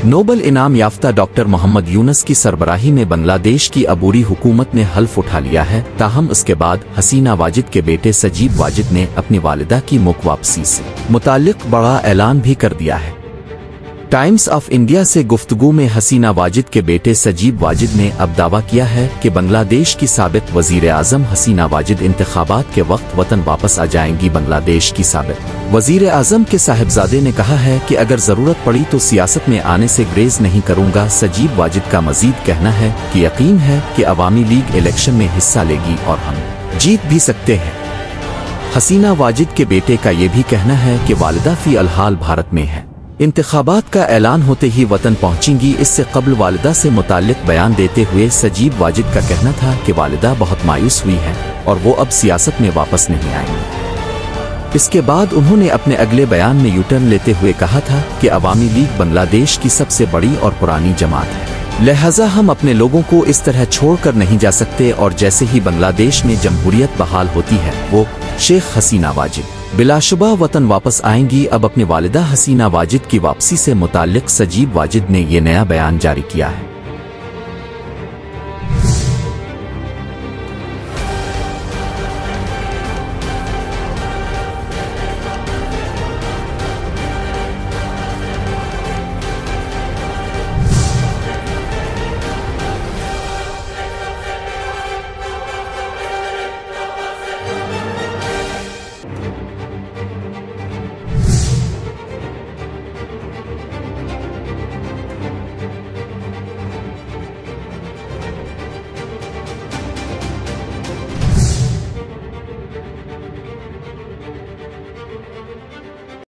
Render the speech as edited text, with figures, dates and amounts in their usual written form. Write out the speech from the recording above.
Nobel इनाम याफ्ता doctor Mohammad Yunus की सरबराही में बांग्लादेश की अबूरी हुकूमत ने हल्फ उठा लिया है। ताहम उसके बाद हसीना वाजिद के बेटे सजीब वाजिद ने अपनी वालिदा की मुल्क वापसी से मुताल्लिक बड़ा ऐलान भी कर दिया है। टाइम्स ऑफ इंडिया से गुफ्तगू में हसीना वाजिद के बेटे सजीब वाजिद ने अब दावा किया है कि बांग्लादेश की साबिक वजीर आजम हसीना वाजिद इंतखाबात के वक्त वतन वापस आ जाएंगी। बांग्लादेश की साबिक वजीर आजम के साहिबजादे ने कहा है कि अगर जरूरत पड़ी तो सियासत में आने से ग्रेज नहीं करूंगा। सजीब वाजिद का मजीद कहना है कि यकीन है कि अवामी लीग इलेक्शन में हिस्सा लेगी और हम जीत भी सकते हैं। हसीना वाजिद के बेटे का ये भी कहना है कि वालिदा फी अलहाल भारत में है, इंतखाबात का ऐलान होते ही वतन पहुंचेंगी। इससे कबल वालिदा से मुताल्लिक बयान देते हुए सजीब वाजिद का कहना था कि वालिदा बहुत मायूस हुई है और वो अब सियासत में वापस नहीं आएंगी। इसके बाद उन्होंने अपने अगले बयान में यूटर्न लेते हुए कहा था कि अवामी लीग बांग्लादेश की सबसे बड़ी और पुरानी जमात है, लिहाजा हम अपने लोगों को इस तरह छोड़कर नहीं जा सकते और जैसे ही बांग्लादेश में जमहूरियत बहाल होती है वो शेख हसीना वाजिद बिलाशुबा वतन वापस आएंगी। अब अपनी वालिदा हसीना वाजिद की वापसी से मुताल्लिक सजीब वाजिद ने ये नया बयान जारी किया है।